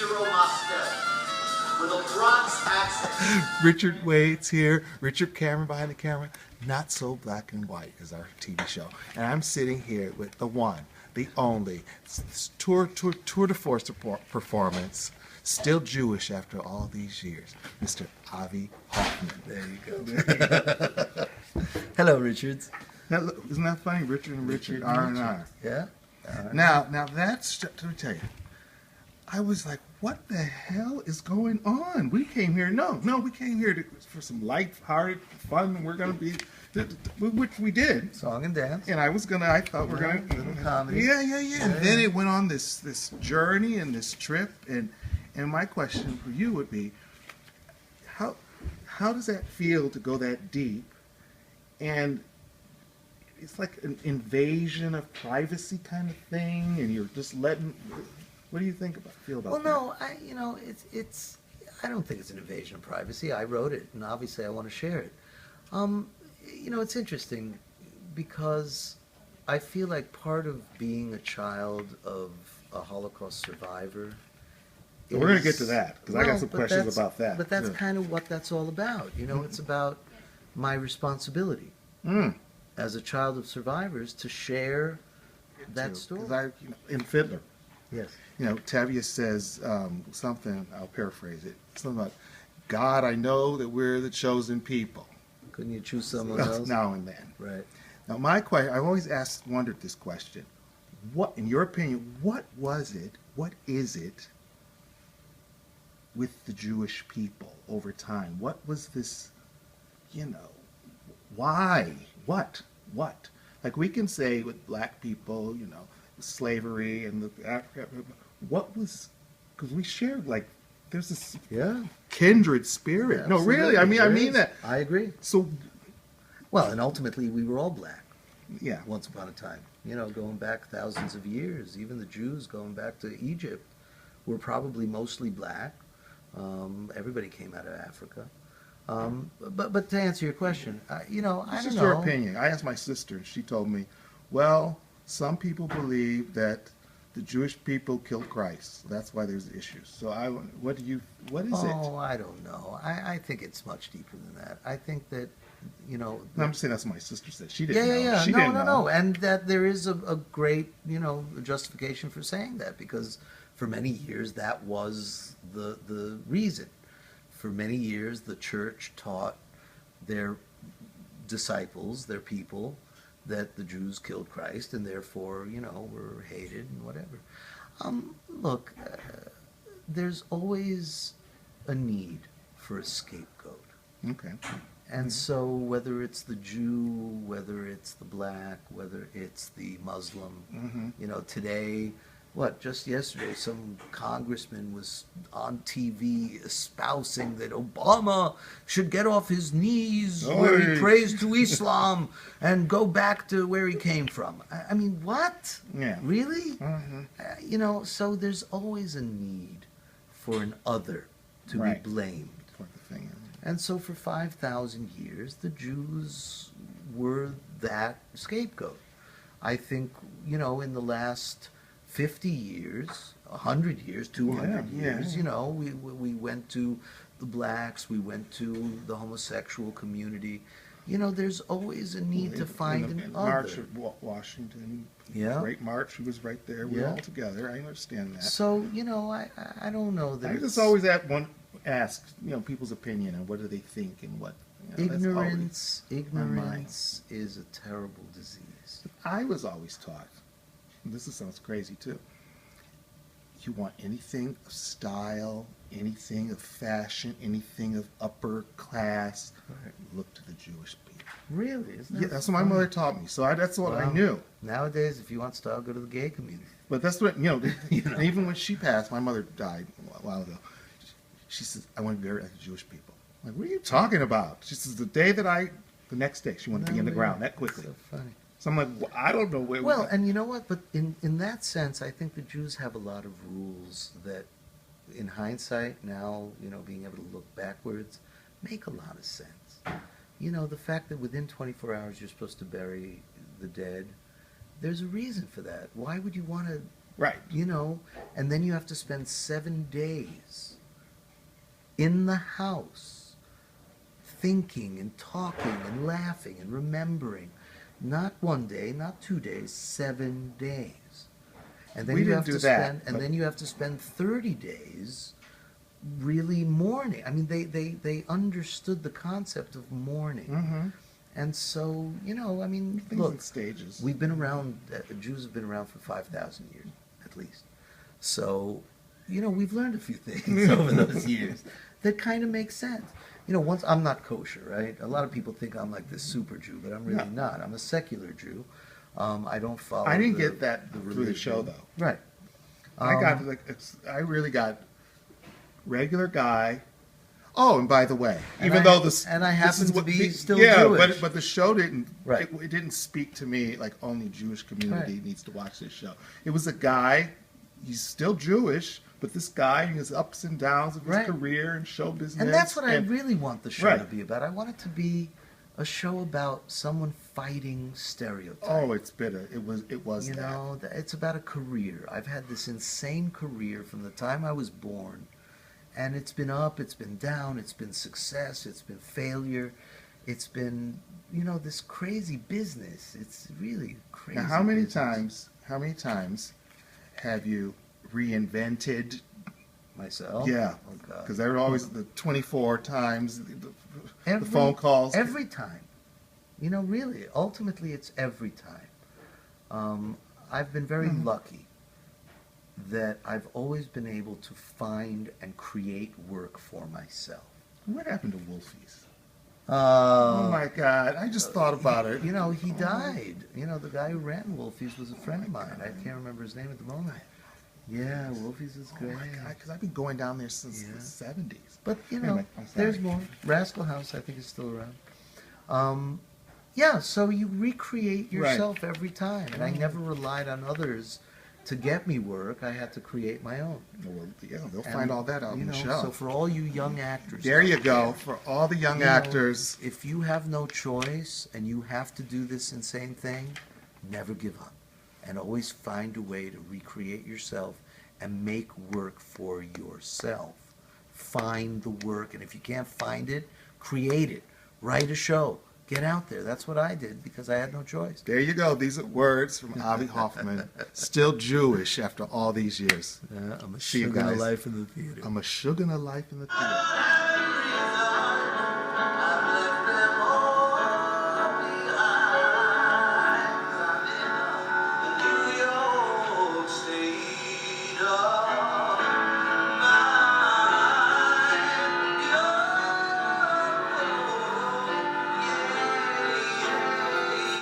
Ciro Mostel with a Bronx accent. Richard Wade's here. Richard Cameron behind the camera. Not So Black and White is our TV show. And I'm sitting here with the one, the only, tour de force performance, still Jewish after all these years, Mr. Avi Hoffman. There you go. Hello, Richards. Isn't that funny? Richard and Richard, R and R. Yeah. Now that's, let me tell you, I was like, what the hell is going on? We came here, we came here for some light-hearted fun. We're going to be, which we did. Song and dance. And I thought we're going to. Little comedy. Yeah. And then it went on this journey and this trip. And my question for you would be, how does that feel to go that deep? And it's like an invasion of privacy kind of thing, and you're just letting. What do you feel about that? Well, no, it's. I don't think it's an invasion of privacy. I wrote it, and obviously I want to share it. It's interesting because I feel like part of being a child of a Holocaust survivor. We're going to get to that because I got some questions about that. But that's kind of what that's all about. It's about my responsibility as a child of survivors to share that story. In Fiddler. Yes. Tavia says something, I'll paraphrase it, something about, God, I know that we're the chosen people. Couldn't you choose someone else? Now and then. Right. Now, my question, I've always wondered this question. What, in your opinion, what is it with the Jewish people over time? What was this, why? What? Like we can say with black people, slavery and the Africa, what was, because we shared, there's this kindred spirit. Yeah, no, really, I mean that. I agree. So, well, and ultimately we were all black. Yeah. Once upon a time, going back thousands of years, even the Jews going back to Egypt were probably mostly black. Everybody came out of Africa. But to answer your question, I don't know. This is your opinion. I asked my sister, and she told me, well, some people believe that the Jewish people killed Christ. That's why there's issues. So what is it? Oh, I don't know. I think it's much deeper than that. I think that, No, I'm just saying that's what my sister said. She didn't know. Yeah. She didn't know. No. And that there is a great, justification for saying that, because for many years that was the reason. For many years the church taught their disciples, their people, that the Jews killed Christ and therefore, were hated and whatever. Look, there's always a need for a scapegoat. Okay. And so whether it's the Jew, whether it's the black, whether it's the Muslim, today, just yesterday, some congressman was on TV espousing that Obama should get off his knees where he prays to Islam and go back to where he came from. I mean, what? Yeah. Really? Mm-hmm. So there's always a need for an other to be blamed. And so for 5,000 years, the Jews were that scapegoat. I think, in the last 50 years, 100 years, 200 years, we went to the blacks, we went to the homosexual community. There's always a need to find an other. March of Washington, great march, we was right there, we were all together, I understand that. So, I don't know that I just always ask, people's opinion on what do they think and what. Ignorance is a terrible disease. I was always taught, and this sounds crazy too, you want anything of style, anything of fashion, anything of upper class, look to the Jewish people. Really? Isn't that that's what my mother taught me, so that's what I knew. Nowadays, if you want style, go to the gay community. But that's what, even when she passed, my mother died a while ago, she says, I want to be buried like the Jewish people. I'm like, what are you talking about? She says, the next day, she wanted to be in the ground that quickly. So funny. So I'm like, well, I don't know where. Well, and you know what? But in that sense, I think the Jews have a lot of rules that, in hindsight, now, being able to look backwards, make a lot of sense. The fact that within 24 hours you're supposed to bury the dead, there's a reason for that. Why would you want to Right. You know, and then you have to spend 7 days in the house thinking and talking and laughing and remembering. Not 1 day, not 2 days, 7 days. And then We you didn't have do to that, spend, and but- then you have to spend 30 days really mourning. I mean, they understood the concept of mourning. Mm-hmm. And so, you know, I mean, Things in look, stages. we've been around, Jews have been around for 5,000 years, at least. So, you know, we've learned a few things over those years that kind of make sense. You know, once I'm not kosher, right? A lot of people think I'm like this super Jew, but I'm really No. not. I'm a secular Jew. I don't follow. I didn't the- get that the through the religion. show, though. Right. I got like I really got regular guy. Oh, and by the way, And even I- though this and I this happen is to what be still yeah, Jewish. but the show didn't Right. it didn't speak to me like only Jewish community Right. needs to watch this show. It was a guy. He's still Jewish, but this guy and his ups and downs of his Right. career and show business. And that's what I really want the show Right. to be about. I want it to be a show about someone fighting stereotypes. Oh, it's bitter. It was You that. know, it's about a career. I've had this insane career from the time I was born, and it's been up, it's been down, it's been success, it's been failure, it's been, you know, this crazy business. It's really crazy. Now, how many business. times have you reinvented? Myself? Yeah, Oh, God. because there were always the 24 times the Every- phone calls. Every time. You know, really, ultimately, it's every time. I've been very lucky that I've always been able to find and create work for myself. What happened to Wolfies? Oh Oh my God! I just thought about it. You know, he died. You know, the guy who ran Wolfies was a friend of mine. I can't remember his name at the moment. Yeah, Wolfies is Oh great. my God! Because I've been going down there since Yeah. the 70s. But, you know, Anyway, I'm sorry. there's more. Rascal House, I think, is still around. Yeah, so you recreate yourself every time. And I never relied on others to get me work. I had to create my own. Well, yeah, they'll And, find all that out you in the know, show. So for all you young actors, There you out go. there, For all the young you know, actors. if you have no choice and you have to do this insane thing, never give up. And always find a way to recreate yourself and make work for yourself. Find the work. And if you can't find it, create it. Write a show. Get out there. That's what I did because I had no choice. There you go. These are words from Avi Hoffman. Still Jewish after all these years. I'm a See you sugar guys. life in the theater. I'm a sugar and a life in the theater. New York State of